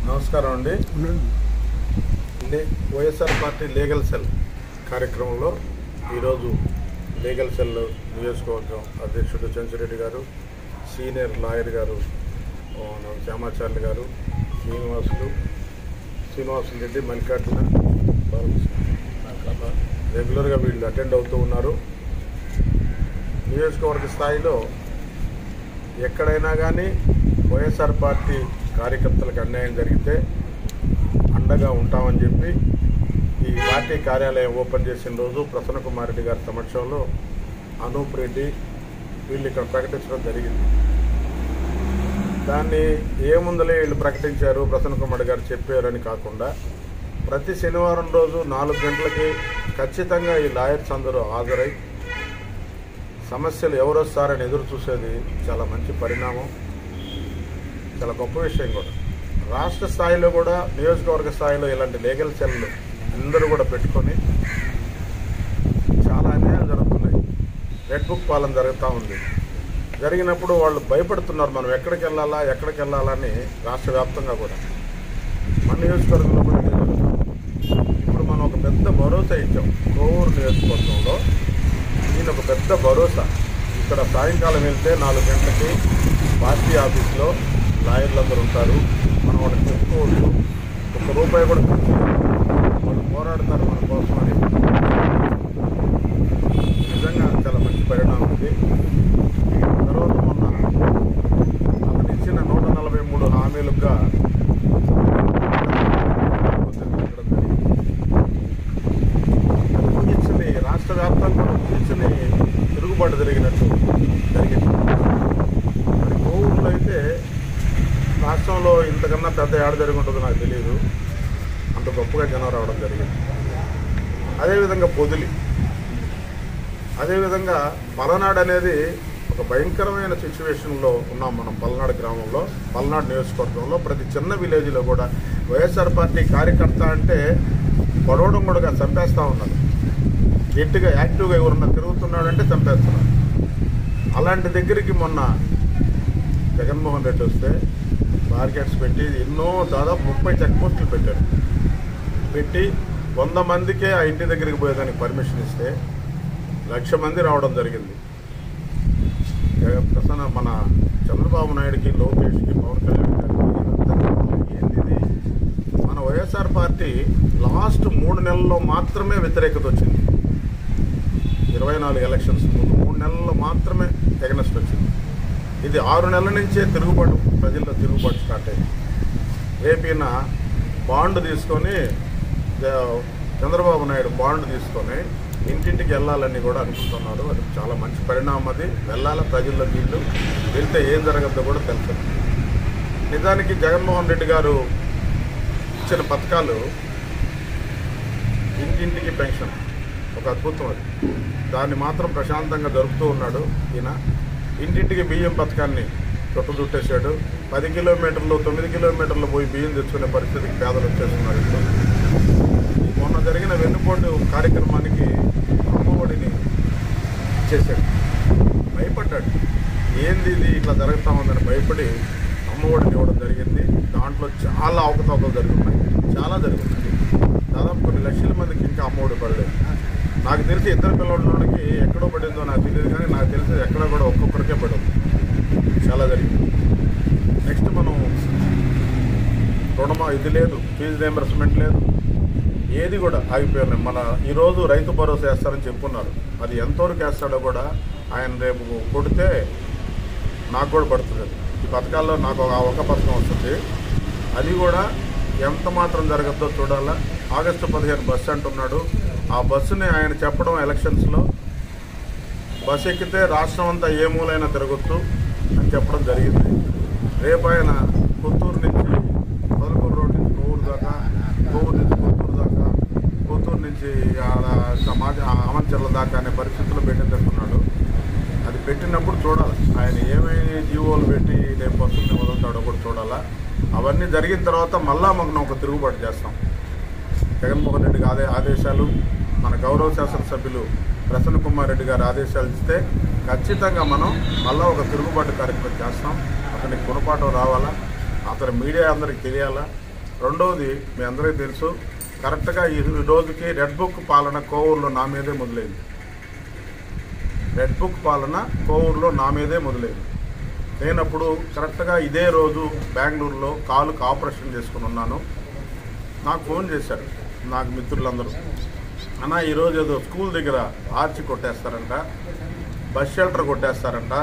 నమస్కారం అండి. YSR party legal cell కార్యక్రమంలో ఈరోజు లీగల్ సెల్ నియోజకవర్గం అధ్యక్షుడు చంద్రరెడ్డి గారు, సీనియర్ లాయర్ గారు శ్యామాచార్య గారు, శ్రీనివాసులు రెడ్డి, మల్లికార్జున, రెగ్యులర్గా వీళ్ళు అటెండ్ అవుతూ ఉన్నారు. నియోజకవర్గ స్థాయిలో ఎక్కడైనా కానీ వైఎస్ఆర్ పార్టీ కార్యకర్తలకు అన్యాయం జరిగితే అండగా ఉంటామని చెప్పి ఈ పార్టీ కార్యాలయం ఓపెన్ చేసిన రోజు ప్రసన్న కుమార్ రెడ్డి గారి సమక్షంలో అనూప్ రెడ్డి వీళ్ళు ఇక్కడ ప్రకటించడం జరిగింది. దాన్ని ఏముందలే వీళ్ళు ప్రకటించారు, ప్రసన్న కుమార్ గారు చెప్పారని కాకుండా ప్రతి శనివారం రోజు 4 గంటలకి ఖచ్చితంగా ఈ లాయర్స్ అందరూ హాజరై సమస్యలు ఎవరు వస్తారని ఎదురు చూసేది చాలా మంచి పరిణామం, చాలా గొప్ప విషయం కూడా. రాష్ట్ర స్థాయిలో కూడా నియోజకవర్గ స్థాయిలో ఇలాంటి లీగల్ సెల్లు అందరూ కూడా పెట్టుకొని చాలా అన్యాయాలు జరుగుతున్నాయి. రెడ్ బుక్ పాలన జరుగుతూ ఉంది. జరిగినప్పుడు వాళ్ళు భయపడుతున్నారు, మనం ఎక్కడికి వెళ్ళాలని రాష్ట్ర వ్యాప్తంగా కూడా. మన నియోజకవర్గంలో కూడా ఇప్పుడు మనం ఒక పెద్ద భరోసా ఇచ్చాం. కోవూరు నియోజకవర్గంలో ఈయన ఒక పెద్ద భరోసా. ఇక్కడ సాయంకాలం వెళ్తే 4 గంటలకి పార్టీ ఆఫీస్లో లాయర్లందరూ ఉంటారు. మనం వాళ్ళకి చెప్పుకోవచ్చు, ₹1 కూడా ఖర్చు వాళ్ళు పోరాడతారు మన కోసం అని. నిజంగా చాలా మంచి పరిణామం ఇది. తర్వాత మొన్న అతను ఇచ్చిన 143 హామీలుగా ఊహించని రాష్ట్ర వ్యాప్తంగా ఊహించని తిరుగుబాటు జరిగింది. మరి కోవూరులో అయితే రాష్ట్రంలో ఇంతకన్నా పెద్ద ఏడ జరిగి ఉంటుందో నాకు తెలియదు, అంత గొప్పగా జనం రావడం జరిగింది. అదేవిధంగా పొదిలి, అదేవిధంగా పలనాడు అనేది ఒక భయంకరమైన సిచ్యువేషన్లో ఉన్నాం మనం. పల్నాడు గ్రామంలో, పల్నాడు నియోజకవర్గంలో ప్రతి చిన్న విలేజ్లో కూడా వైఎస్ఆర్ పార్టీ కార్యకర్త అంటే పొడవడం కూడా చంపేస్తూ ఉన్నారు. గట్టిగా యాక్టివ్గా ఎవరన్నా తిరుగుతున్నాడంటే చంపేస్తున్నారు. అలాంటి దగ్గరికి మొన్న జగన్మోహన్ రెడ్డి వస్తే బార్గెట్స్ పెట్టి దాదాపు 30 చెక్ పోస్టులు పెట్టి 100 మందికే ఆ ఇంటి దగ్గరికి పోయేదానికి పర్మిషన్ ఇస్తే 1,00,000 మంది రావడం జరిగింది. ప్రసన్న మన చంద్రబాబు నాయుడుకి, లోకేష్కి, పవన్ కళ్యాణ్ గారికి ఏంది మన వైఎస్ఆర్ పార్టీ లాస్ట్ 3 నెలల్లో మాత్రమే వ్యతిరేకత వచ్చింది. 24 ఎలక్షన్స్ ముందు 3 నెలల్లో మాత్రమే ఎగనెస్ట్ వచ్చింది. ఇది 6 నెలల నుంచే తిరుగుబాటు, ప్రజల్లో తిరుగుబాటు స్టార్ట్ అయింది. రేపిన బాండ్ తీసుకొని చంద్రబాబు నాయుడు బాండ్ తీసుకొని ఇంటింటికి వెళ్ళాలని కూడా అనుకుంటున్నారు. అది చాలా మంచి పరిణామం. అది వెళ్ళాలి ప్రజల్లో. వీళ్ళు వెళ్తే ఏం జరగద్దో కూడా తెలుసు. నిజానికి జగన్మోహన్ రెడ్డి గారు ఇచ్చిన పథకాలు ఇంటింటికి పెన్షన్ ఒక అద్భుతం. అది దాన్ని మాత్రం ప్రశాంతంగా జరుపుతూ ఉన్నాడు ఈయన. ఇంటింటికి బియ్యం పథకాన్ని చుట్టేశాడు. 10 కిలోమీటర్లు 9 కిలోమీటర్లు పోయి బియ్యం తెచ్చుకునే పరిస్థితికి పేదలు వచ్చేస్తున్నారు. మొన్న జరిగిన వెన్నుపోటు కార్యక్రమానికి అమ్మఒడిని ఇచ్చేశాడు. భయపడ్డాడు, ఏంది ఇది ఇట్లా జరుగుతూ ఉందని భయపడి అమ్మఒడిని ఇవ్వడం జరిగింది. దాంట్లో చాలా అవకతవకలు జరుగుతున్నాయి, చాలా జరుగుతున్నాయి. దాదాపు కొన్ని లక్షల మందికి ఇంకా అమ్మఒడి పడలేదు. నాకు తెలిసి 2 పిల్లలకి ఎక్కడో పడిందో నాకు తెలియదు, కానీ నాకు తెలిసి ఎక్కడ కూడా ఒక్కొక్కరికే పడింది. చాలా జరిగింది. నెక్స్ట్ మనం ఇది లేదు, ఫీజు రీయింబర్స్మెంట్ లేదు, ఏది కూడా ఆగిపోయినాయి. మన ఈరోజు రైతు భరోసా వేస్తారని చెప్పున్నారు. అది ఎంతవరకు వేస్తాడో కూడా ఆయన రేపు కొడితే నాకు కూడా పడుతుంది. ఈ పథకాల్లో నాకు ఒక పథకం వస్తుంది, అది కూడా ఎంత మాత్రం జరగద్దో చూడాలా. ఆగస్టు 15 బస్సు అంటున్నాడు. ఆ బస్సుని ఆయన చెప్పడం ఎలక్షన్స్లో బస్సు ఎక్కితే రాష్ట్రం అంతా ఏ మూలైనా తిరగొచ్చు అని చెప్పడం జరిగింది. రేపు ఆయన కొత్తూరు నుంచి పదకూరు రోడ్ నుంచి కోవూరు దాకా, కోవూరు నుంచి కొత్తూరు దాకా, కొత్తూరు నుంచి అమర్చర్ల దాకా అనే పరిస్థితుల్లో పెట్టిందంటున్నాడు. అది పెట్టినప్పుడు చూడాలి ఆయన ఏమేమి జీవోలు పెట్టి రేపు బస్సుల్ని వదులుతాడో కూడా చూడాలా. అవన్నీ జరిగిన తర్వాత మళ్ళా మనం ఒక తిరుగుబాటు చేస్తాం. జగన్మోహన్ రెడ్డి ఆదేశాలు, మన గౌరవ శాసనసభ్యులు ప్రసన్న కుమార్ రెడ్డి గారు ఆదేశాలు ఇస్తే ఖచ్చితంగా మనం మళ్ళీ ఒక తిరుగుబాటు కార్యక్రమం చేస్తాం. అతనికి గుణపాఠం రావాలా, అతని మీడియా అందరికి తెలియాలా. రెండవది మీ అందరికీ తెలుసు, కరెక్ట్గా ఈ రోజుకి రెడ్ బుక్ పాలన కోవూరులో నా మీదే మొదలైంది. రెడ్ బుక్ పాలన కోవూరులో నా మీదే మొదలైంది. నేను అప్పుడు కరెక్ట్గా ఇదే రోజు బెంగళూరులో కాలుకు ఆపరేషన్ చేసుకుని ఉన్నాను. నాకు ఫోన్ చేశారు నాకు మిత్రులందరూ, అన్న ఈరోజు ఏదో స్కూల్ దగ్గర ఆర్చి కొట్టేస్తారంట, బస్ షెల్టర్ కొట్టేస్తారంట,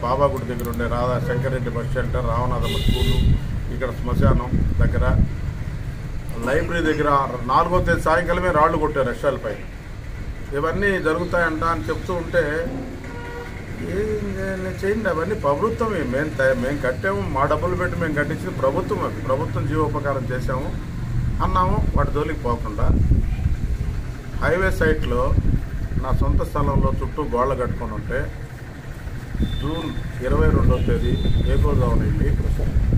బాబా గుడి దగ్గర ఉండే Radha Shankar Reddy bus shelter, Ramanathamma school, ఇక్కడ శ్మశానం దగ్గర, లైబ్రరీ దగ్గర 4వ తేదీ సాయంకాలమే రాళ్లు కొట్టారు రష్యాలపై. ఇవన్నీ జరుగుతాయంట అని చెప్తూ ఉంటే చేయండి, అవన్నీ ప్రభుత్వమే, మేము కట్టాము, మా డబ్బులు పెట్టి మేము కట్టించింది ప్రభుత్వం, అది ప్రభుత్వం జీవోపకారం చేశాము అన్నాము. వాటి జోలికి పోకుండా హైవే సైట్లో నా సొంత స్థలంలో చుట్టూ గోడలు కట్టుకొని ఉంటే జూన్ 22వ తేదీ ఏకోజామున వెళ్ళి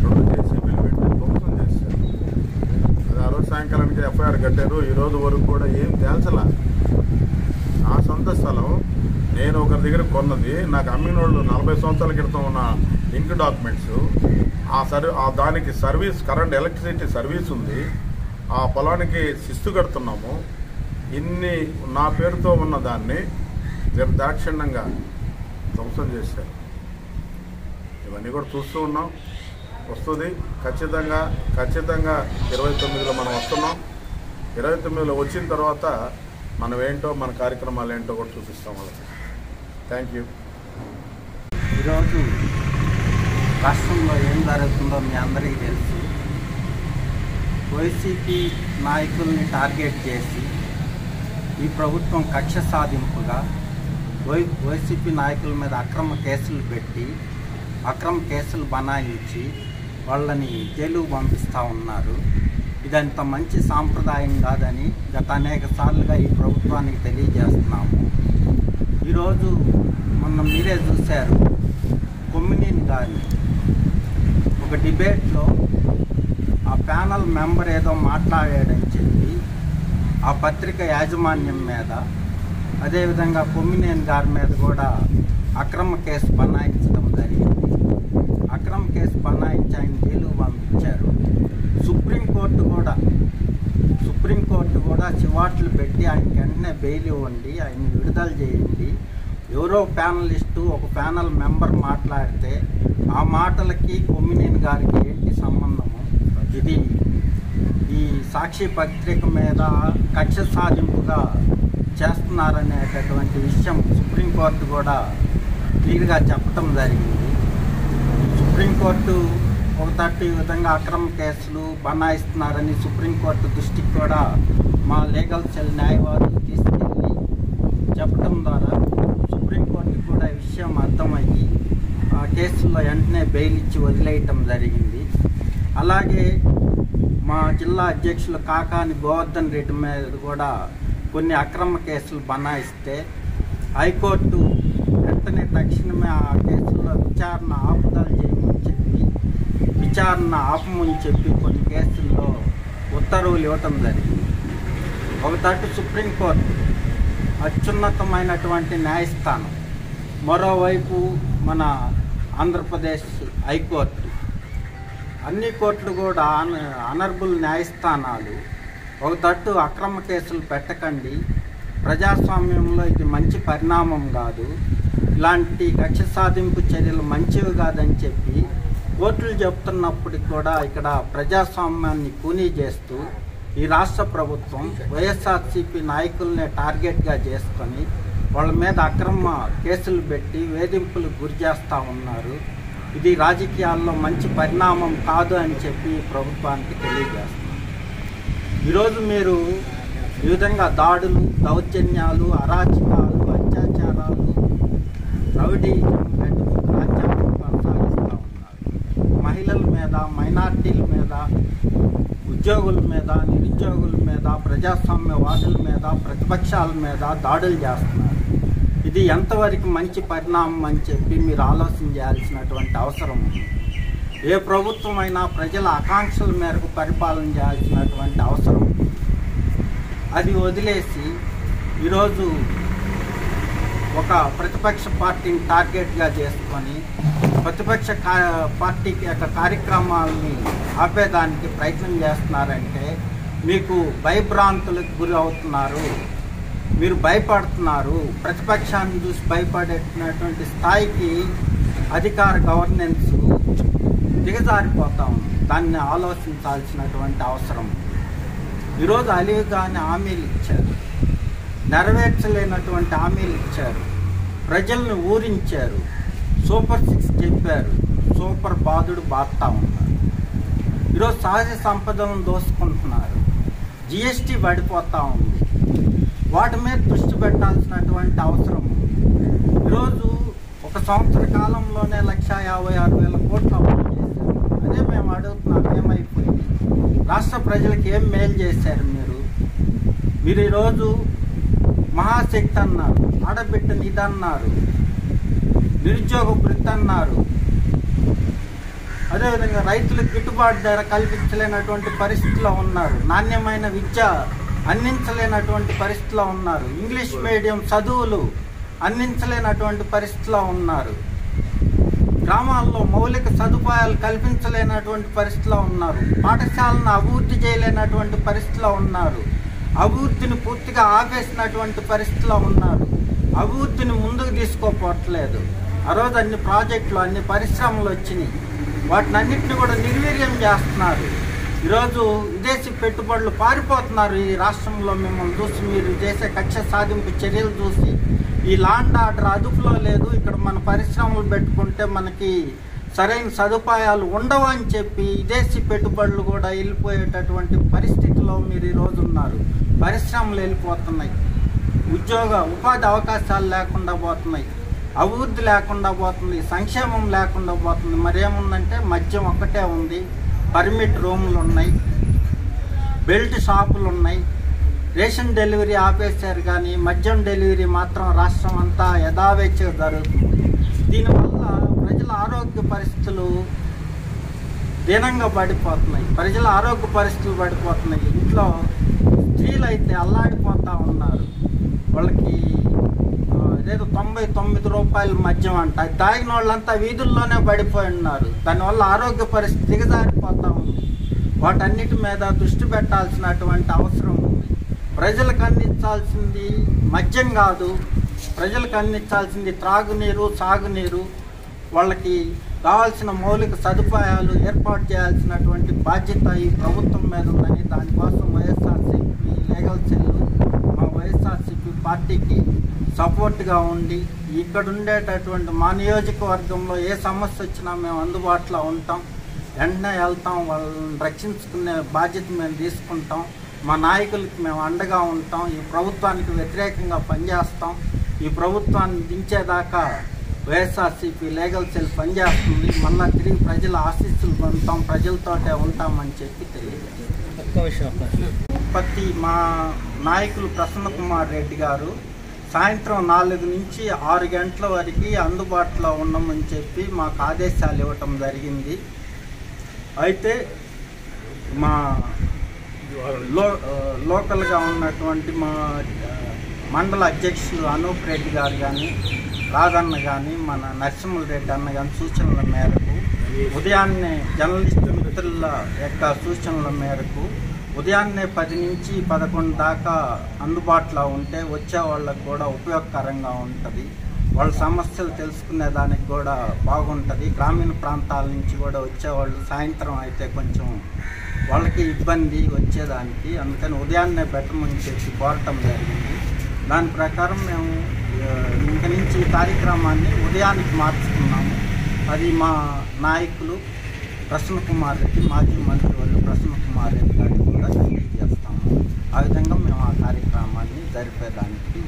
2 జేసీబీలు పెట్టి ధ్వంసం చేశారు. అది ఆ రోజు సాయంకాలానికి ఎఫ్ఐఆర్ కట్టారు. ఈరోజు వరకు కూడా ఏం తేల్చలా. నా సొంత స్థలం నేను ఒకరి దగ్గర కొన్నది, నాకు అమ్మిన వాళ్ళు 40 సంవత్సరాల క్రితం ఉన్న లింక్ డాక్యుమెంట్స్, దానికి సర్వీస్, కరెంట్ ఎలక్ట్రిసిటీ సర్వీస్ ఉంది, ఆ పొలానికి శిస్తు కడుతున్నాము. ఇన్ని నా పేరుతో ఉన్న దాన్ని నిర్దాక్షిణ్యంగా ధ్వంసం చేశారు. ఇవన్నీ కూడా చూస్తూ ఉన్నాం. వస్తుంది ఖచ్చితంగా 29లో మనం వస్తున్నాం. 29లో వచ్చిన తర్వాత మనం ఏంటో, మన కార్యక్రమాలు ఏంటో కూడా చూపిస్తాం వాళ్ళకి. Thank you. ఈరోజు రాష్ట్రంలో ఏం జరుగుతుందో మీ అందరికీ తెలుసు. వైసీపీ నాయకుల్ని టార్గెట్ చేసి ఈ ప్రభుత్వం కక్ష సాధింపుగా వైసీపీ నాయకుల మీద అక్రమ కేసులు పెట్టి, అక్రమ కేసులు బనాయించి వాళ్ళని జైలుకు పంపిస్తూ ఉన్నారు. ఇదంత మంచి సాంప్రదాయం కాదని గత అనేక సార్లుగా ఈ ప్రభుత్వానికి తెలియజేస్తున్నాము. ఈరోజు మొన్న మీరే చూశారు, కొమ్మినేని గారిని ఒక డిబేట్లో ఆ ప్యానల్ మెంబర్ ఏదో మాట్లాడాడని చెప్పి ఆ పత్రిక యాజమాన్యం మీద, అదేవిధంగా కొమ్మినేని గారి మీద కూడా అక్రమ కేసు బనాయించడం జరిగింది. అక్రమ కేసు బనాయించి ఆయన జైలుకు పంపించారు. సుప్రీంకోర్టు కూడా చివాట్లు పెట్టి ఆయనకి వెంటనే బెయిల్ ఇవ్వండి, ఆయన్ని విడుదల చేయండి. ఎవరో ప్యానలిస్టు, ఒక ప్యానల్ మెంబర్ మాట్లాడితే ఆ మాటలకి కొమ్మినేని గారికి ఏంటి సంబంధము? ఇది ఈ సాక్షి పత్రిక మీద కక్ష సాధింపుగా చేస్తున్నారనేటటువంటి విషయం సుప్రీంకోర్టు కూడా క్లియర్గా చెప్పడం జరిగింది. సుప్రీంకోర్టు ఒక తట్టు ఈ విధంగా అక్రమ కేసులు బనాయిస్తున్నారని సుప్రీంకోర్టు దృష్టికి కూడా మా లీగల్ సెల్ న్యాయవాదులు తీసుకెళ్ళి చెప్పడం ద్వారా సుప్రీంకోర్టుకి కూడా ఈ విషయం అర్థమయ్యి ఆ కేసుల్లో వెంటనే బెయిల్ ఇచ్చి వదిలేయటం జరిగింది. అలాగే మా జిల్లా అధ్యక్షులు కాకాని గోవర్ధన్ రెడ్డి మీద కూడా కొన్ని అక్రమ కేసులు బనాయిస్తే హైకోర్టు వెంటనే తక్షణమే ఆ కేసుల్లో విచారణ ఆపమని చెప్పి కొన్ని కేసుల్లో ఉత్తర్వులు ఇవ్వటం జరిగింది. ఒక తట్టు సుప్రీంకోర్టు అత్యున్నతమైనటువంటి న్యాయస్థానం, మరోవైపు మన ఆంధ్రప్రదేశ్ హైకోర్టు, అన్ని కోర్టులు కూడా ఆనరబుల్ న్యాయస్థానాలు ఒక తట్టు అక్రమ కేసులు పెట్టకండి, ప్రజాస్వామ్యంలో ఇది మంచి పరిణామం కాదు, ఇలాంటి కక్ష సాధింపు చర్యలు మంచివి కాదని చెప్పి కోర్టులు చెప్తున్నప్పటికి కూడా ఇక్కడ ప్రజాస్వామ్యాన్ని కూనీ చేస్తూ ఈ రాష్ట్ర ప్రభుత్వం వైఎస్ఆర్సీపీ నాయకుల్ని టార్గెట్గా చేసుకొని వాళ్ళ మీద అక్రమ కేసులు పెట్టి వేధింపులకు గురి చేస్తూ ఉన్నారు. ఇది రాజకీయాల్లో మంచి పరిణామం కాదు అని చెప్పి ప్రభుత్వానికి తెలియజేస్తున్నారు. ఈరోజు మీరు ఈ విధంగా దాడులు, దౌర్జన్యాలు, అరాచకాలు, అత్యాచారాలు, రౌడీజం, రాజ్యాంగం కొనసాగిస్తూ ఉన్నారు. మహిళల మీద, మైనార్టీల మీద, ఉద్యోగుల మీద, నిరుద్యోగుల మీద, ప్రజాస్వామ్యవాదుల మీద, ప్రతిపక్షాల మీద దాడులు చేస్తున్నారు. ఇది ఎంతవరకు మంచి పరిణామం అని చెప్పి మీరు ఆలోచన చేయాల్సినటువంటి అవసరం ఉంది. ఏ ప్రభుత్వం అయినా ప్రజల ఆకాంక్షల మేరకు పరిపాలన చేయాల్సినటువంటి అవసరం ఉంది. అది వదిలేసి ఈరోజు ఒక ప్రతిపక్ష పార్టీని టార్గెట్గా చేసుకొని ప్రతిపక్ష పార్టీకి యొక్క కార్యక్రమాలని ఆపేదానికి ప్రయత్నం చేస్తున్నారంటే మీకు భయభ్రాంతులకు గురి అవుతున్నారు, మీరు భయపడుతున్నారు. ప్రతిపక్షాన్ని చూసి భయపడేటువంటి స్థాయికి అధికార గవర్నెన్స్ దిగజారిపోతా ఉంది. దాన్ని ఆలోచించాల్సినటువంటి అవసరం. ఈరోజు అలివిగానే హామీలు ఇచ్చారు, నెరవేర్చలేనటువంటి హామీలు ఇచ్చారు, ప్రజల్ని ఊరించారు, సూపర్ 6 చెప్పారు, సూపర్ బాధుడు బాధతా ఉన్నారు. ఈరోజు సహజ సంపదలను దోసుకుంటున్నారు, జిఎస్టీ పడిపోతూ ఉంది. వాటి మీద దృష్టి పెట్టాల్సినటువంటి అవసరం. ఈరోజు ఒక సంవత్సర కాలంలోనే 1,56,000 కోట్లు అమలు చేశారు. అదే మేము అడుగుతున్నాం, ఏమైపోయింది? రాష్ట్ర ప్రజలకు ఏం మేలు చేశారు మీరు ఈరోజు మహాశక్తి అన్నారు, ఆడబిడ్డ నిధి అన్నారు, నిరుద్యోగ వృత్తి అన్నారు. అదేవిధంగా రైతులకు గిట్టుబాటు ధర కల్పించలేనటువంటి పరిస్థితిలో ఉన్నారు, నాణ్యమైన విద్య అందించలేనటువంటి పరిస్థితిలో ఉన్నారు, ఇంగ్లీష్ మీడియం చదువులు అందించలేనటువంటి పరిస్థితిలో ఉన్నారు, గ్రామాల్లో మౌలిక సదుపాయాలు కల్పించలేనటువంటి పరిస్థితిలో ఉన్నారు, పాఠశాలను అభివృద్ధి చేయలేనటువంటి పరిస్థితిలో ఉన్నారు, అభివృద్ధిని పూర్తిగా ఆపేసినటువంటి పరిస్థితిలో ఉన్నారు, అభివృద్ధిని ముందుకు తీసుకోపోవట్లేదు. ఆ రోజు అన్ని ప్రాజెక్టులు, అన్ని పరిశ్రమలు వచ్చినాయి, వాటిని అన్నింటినీ కూడా నిర్వీర్యం చేస్తున్నారు. ఈరోజు విదేశీ పెట్టుబడులు పారిపోతున్నారు ఈ రాష్ట్రంలో. మిమ్మల్ని చూసి, మీరు చేసే కక్ష సాధింపు చర్యలు చూసి, ఈ లాండ్ ఆర్డర్ అదుపులో లేదు, ఇక్కడ మన పరిశ్రమలు పెట్టుకుంటే మనకి సరైన సదుపాయాలు ఉండవు అని చెప్పి విదేశీ పెట్టుబడులు కూడా వెళ్ళిపోయేటటువంటి పరిస్థితిలో మీరు ఈరోజు ఉన్నారు. పరిశ్రమలు వెళ్ళిపోతున్నాయి, ఉపాధి అవకాశాలు లేకుండా పోతున్నాయి, అభివృద్ధి లేకుండా పోతుంది, సంక్షేమం లేకుండా పోతుంది. మరేముందంటే మద్యం ఒక్కటే ఉంది, పర్మిట్ రూములు ఉన్నాయి, బెల్ట్ షాపులు ఉన్నాయి, రేషన్ డెలివరీ ఆపేశారు, కానీ మద్యం డెలివరీ మాత్రం రాష్ట్రం అంతా యథావేచ్ఛగా జరుగుతుంది. దీనివల్ల ప్రజల ఆరోగ్య పరిస్థితులు దీనంగా పడిపోతున్నాయి, ప్రజల ఆరోగ్య పరిస్థితులు పడిపోతున్నాయి. ఇంట్లో స్త్రీలు అయితే అల్లాడిపోతూ ఉన్నారు. వాళ్ళకి ఏదో 99 రూపాయల మద్యం అంట, అది తాగిన వాళ్ళంతా వీధుల్లోనే పడిపోయి ఉన్నారు. దానివల్ల ఆరోగ్య పరిస్థితి దిగజారిపోతూ ఉంది. వాటన్నిటి మీద దృష్టి పెట్టాల్సినటువంటి అవసరం ఉంది. ప్రజలకు అందించాల్సింది మద్యం కాదు, ప్రజలకు అందించాల్సింది త్రాగునీరు, సాగునీరు. వాళ్ళకి కావాల్సిన మౌలిక సదుపాయాలు ఏర్పాటు చేయాల్సినటువంటి బాధ్యత ఈ ప్రభుత్వం మీద ఉందని, దానికోసం వైఎస్ఆర్సీపీ లీగల్ సెల్ మా వైఎస్ఆర్సీపీ పార్టీకి సపోర్ట్గా ఉండి, ఇక్కడ ఉండేటటువంటి మా నియోజకవర్గంలో ఏ సమస్య వచ్చినా మేము అందుబాటులో ఉంటాం, వెంటనే వెళ్తాం, వాళ్ళని రక్షించుకునే బాధ్యత మేము తీసుకుంటాం. మా నాయకులకి మేము అండగా ఉంటాం, ఈ ప్రభుత్వానికి వ్యతిరేకంగా పనిచేస్తాం. ఈ ప్రభుత్వాన్ని దించేదాకా వైఎస్ఆర్సీపీ లీగల్ సెల్ పనిచేస్తుంది. మళ్ళా తిరిగి ప్రజల ఆశీస్సులు పొందుతాం, ప్రజలతోటే ఉంటామని చెప్పి తెలియజేస్తాం. ప్రతి మా నాయకులు ప్రసన్న కుమార్ రెడ్డి గారు సాయంత్రం 4 నుంచి 6 గంటల వరకు అందుబాటులో ఉండమని చెప్పి మాకు ఆదేశాలు ఇవ్వటం జరిగింది. అయితే మా లోకల్గా ఉన్నటువంటి మా మండల అధ్యక్షులు అనూప్ రెడ్డి గారు కానీ, రాజన్న కానీ, మన నరసింహుల రెడ్డి అన్న కానీ సూచనల మేరకు, ఉదయాన్నే జర్నలిస్టు మిత్రుల యొక్క సూచనల మేరకు ఉదయాన్నే 10 నుంచి 11 దాకా అందుబాటులో ఉంటే వచ్చే వాళ్ళకు కూడా ఉపయోగకరంగా ఉంటుంది. వాళ్ళ సమస్యలు తెలుసుకునే దానికి కూడా బాగుంటుంది. గ్రామీణ ప్రాంతాల నుంచి కూడా వచ్చేవాళ్ళు సాయంత్రం అయితే కొంచెం వాళ్ళకి ఇబ్బంది వచ్చేదానికి, అందుకని ఉదయాన్నే పెట్టమని చెప్పి కోరటం జరిగింది. దాని ప్రకారం మేము ఇంక నుంచి ఈ కార్యక్రమాన్ని ఉదయానికి మార్చుకున్నాము. అది మా నాయకులు ప్రసన్న కుమార్ రెడ్డి, మాజీ మంత్రివర్యులు ప్రసన్న కుమార్ రెడ్డి గారికి కూడా తెలియజేస్తాము. ఆ విధంగా మేము ఆ కార్యక్రమాన్ని జరిపేదానికి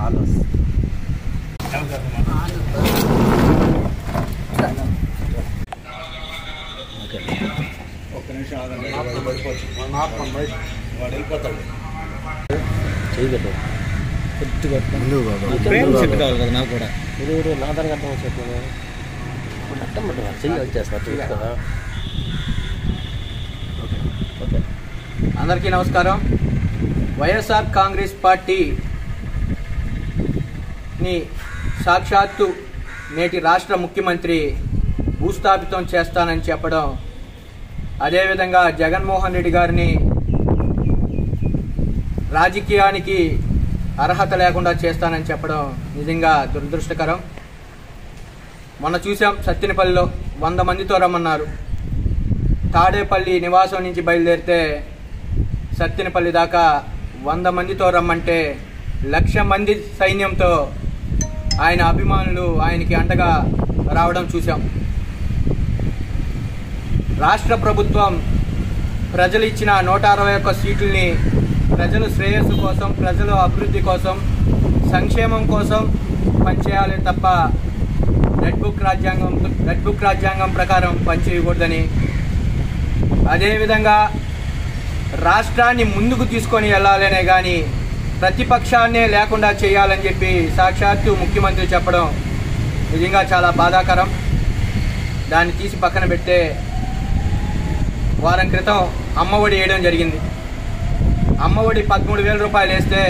ఆలోచిస్తాం. ఒక్క నిమిషం ఆగండి, వాడు వెళ్ళిపోతాడు. సెట్ కావాలి కదా నాకు కూడా. నా దానికి అర్థం వచ్చేట్లేదు. ఇప్పుడు అర్థం పట్టు చెయ్యి వచ్చేస్తా కదా. ఓకే, అందరికీ నమస్కారం. వైఎస్ఆర్ కాంగ్రెస్ పార్టీని సాక్షాత్తు నేటి రాష్ట్ర ముఖ్యమంత్రి భూస్థాపితం చేస్తానని చెప్పడం, అదేవిధంగా జగన్మోహన్ రెడ్డి గారిని రాజకీయానికి అర్హత లేకుండా చేస్తానని చెప్పడం నిజంగా దురదృష్టకరం. మొన్న చూసాం, సత్తెనపల్లిలో 100 మందితో రమ్మన్నారు. తాడేపల్లి నివాసం నుంచి బయలుదేరితే సత్తెనపల్లి దాకా 100 మందితో రమ్మంటే 1,00,000 మంది సైన్యంతో ఆయన అభిమానులు ఆయనకి అండగా రావడం చూసాం. రాష్ట్ర ప్రభుత్వం ప్రజలు ఇచ్చిన 161 సీట్లని ప్రజల శ్రేయస్సు కోసం, ప్రజల అభివృద్ధి కోసం, సంక్షేమం కోసం పనిచేయాలి తప్ప రెడ్ బుక్ రాజ్యాంగం ప్రకారం పనిచేయకూడదని, అదేవిధంగా రాష్ట్రాన్ని ముందుకు తీసుకొని వెళ్ళాలనే కానీ ప్రతిపక్షాన్నే లేకుండా చేయాలని చెప్పి సాక్షాత్తు ముఖ్యమంత్రి చెప్పడం నిజంగా చాలా బాధాకరం. దాన్ని తీసి పక్కన పెడితే వారం క్రితం అమ్మఒడి వేయడం జరిగింది. అమ్మఒడి 13,000 రూపాయలు వేస్తే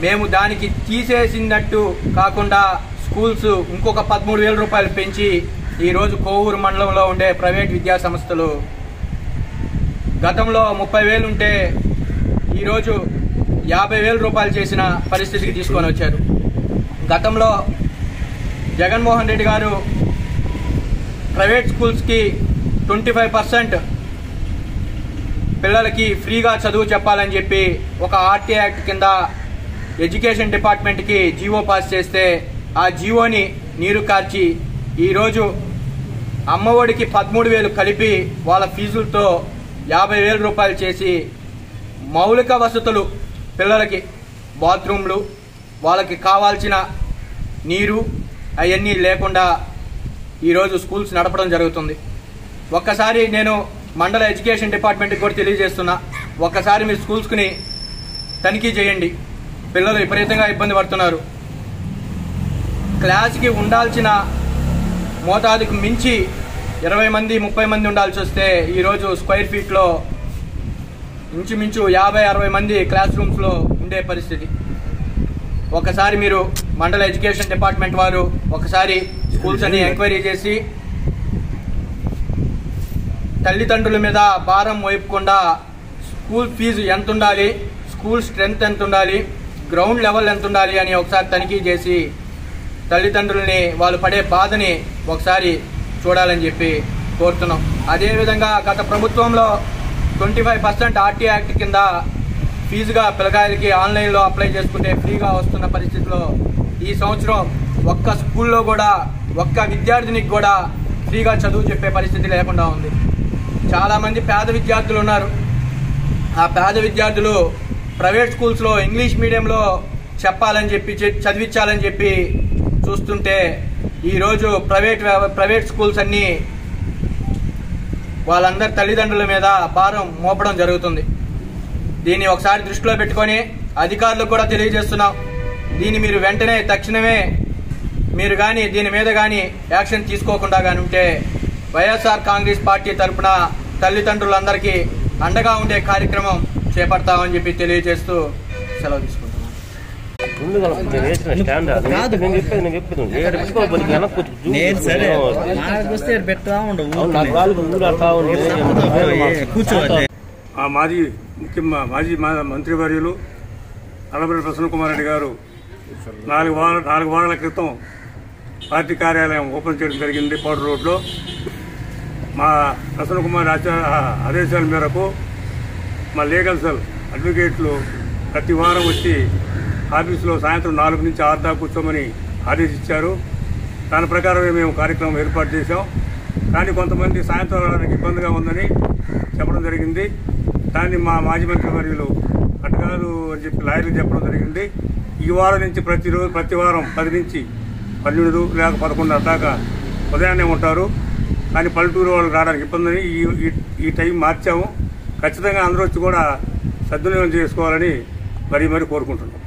మేము దానికి తీసేసినట్టు కాకుండా స్కూల్స్ ఇంకొక 13,000 రూపాయలు పెంచి ఈరోజు కోవూరు మండలంలో ఉండే ప్రైవేట్ విద్యా సంస్థలు గతంలో 30,000 ఉంటే ఈరోజు 50,000 రూపాయలు చేసిన పరిస్థితికి తీసుకొని వచ్చారు. గతంలో జగన్మోహన్ రెడ్డి గారు ప్రైవేట్ స్కూల్స్కి 25% పిల్లలకి ఫ్రీగా చదువు చెప్పాలని చెప్పి ఒక ఆర్టీ యాక్ట్ కింద ఎడ్యుకేషన్ డిపార్ట్మెంట్కి జీవో పాస్ చేస్తే ఆ జీవోని నీరు కార్చి ఈరోజు అమ్మఒడికి 13,000 కలిపి వాళ్ళ ఫీజులతో 50,000 రూపాయలు చేసి మౌలిక వసతులు పిల్లలకి బాత్రూమ్లు, వాళ్ళకి కావాల్సిన నీరు అవన్నీ లేకుండా ఈరోజు స్కూల్స్ నడపడం జరుగుతుంది. ఒక్కసారి నేను మండల ఎడ్యుకేషన్ డిపార్ట్మెంట్కి కూడా తెలియజేస్తున్నా, ఒక్కసారి మీరు స్కూల్స్ని తనిఖీ చేయండి. పిల్లలు విపరీతంగా ఇబ్బంది పడుతున్నారు. క్లాస్కి ఉండాల్సిన మోతాదుకు మించి 20 మంది 30 మంది ఉండాల్సి వస్తే ఈరోజు స్క్వేర్ ఫీట్లో ఇంచుమించు 50-60 మంది క్లాస్ రూమ్స్లో ఉండే పరిస్థితి. ఒకసారి మీరు మండల ఎడ్యుకేషన్ డిపార్ట్మెంట్ వారు ఒకసారి స్కూల్స్ అన్ని ఎంక్వైరీ చేసి తల్లిదండ్రుల మీద భారం మోయకుండా స్కూల్ ఫీజు ఎంత ఉండాలి, స్కూల్ స్ట్రెంత్ ఎంత ఉండాలి, గ్రౌండ్ లెవెల్ ఎంత ఉండాలి అని ఒకసారి తనిఖీ చేసి తల్లిదండ్రుల్ని వాళ్ళు పడే బాధని ఒకసారి చూడాలని చెప్పి కోరుతున్నాం. అదేవిధంగా గత ప్రభుత్వంలో 25% ఆర్టీ యాక్ట్ కింద ఫీజుగా పిల్లకాయలకి ఆన్లైన్లో అప్లై చేసుకుంటే ఫ్రీగా వస్తున్న పరిస్థితిలో ఈ సంవత్సరం ఒక్క స్కూల్లో కూడా ఒక్క విద్యార్థినికి కూడా ఫ్రీగా చదువు చెప్పే పరిస్థితి లేకుండా ఉంది. చాలామంది పేద విద్యార్థులు ఉన్నారు. ఆ పేద విద్యార్థులు ప్రైవేట్ స్కూల్స్లో ఇంగ్లీష్ మీడియంలో చెప్పాలని చెప్పి చదివించాలని చెప్పి చూస్తుంటే ఈరోజు ప్రైవేట్ స్కూల్స్ అన్నీ వాళ్ళందరి తల్లిదండ్రుల మీద భారం మోపడం జరుగుతుంది. దీన్ని ఒకసారి దృష్టిలో పెట్టుకొని అధికారులకు కూడా తెలియజేస్తున్నాం. దీన్ని మీరు వెంటనే తక్షణమే మీరు కానీ దీని మీద కానీ యాక్షన్ తీసుకోకుండా కానీ ఉంటే వైఎస్ఆర్ కాంగ్రెస్ పార్టీ తరఫున తల్లిదండ్రులందరికీ అండగా ఉండే కార్యక్రమం చేపడతామని చెప్పి తెలియజేస్తూ సెలవు తీసుకుంటున్నాను. మాజీ మంత్రివర్యులు నల్లబల్లి ప్రసన్న కుమార్ రెడ్డి గారు 4 వారాల క్రితం పార్టీ కార్యాలయం ఓపెన్ చేయడం జరిగింది పౌడర్ రోడ్లో. మా ప్రసన్న కుమార్ ఆదేశాల మేరకు మా లీగల్ సెల్ అడ్వకేట్లు ప్రతి వారం వచ్చి ఆఫీసులో సాయంత్రం 4 నుంచి 6 దాకా కూర్చోమని ఆదేశించారు. దాని ప్రకారమే మేము కార్యక్రమం ఏర్పాటు చేశాం. కానీ కొంతమంది సాయంత్రం రావడానికి ఇబ్బందిగా ఉందని చెప్పడం జరిగింది. దాన్ని మా మాజీ మంత్రి వర్యులు అటు కాదు అని చెప్పి లాయర్లు చెప్పడం జరిగింది. ఈ వారం నుంచి ప్రతి వారం 10 నుంచి 12 లేక 11 దాకా ఉదయాన్నే ఉంటారు. కానీ పల్లెటూరు వాళ్ళు రావడానికి ఇబ్బందని ఈ టైం మార్చాము. ఖచ్చితంగా అందరూ వచ్చి కూడా సద్వినియోగం చేసుకోవాలని మరీ కోరుకుంటున్నాం.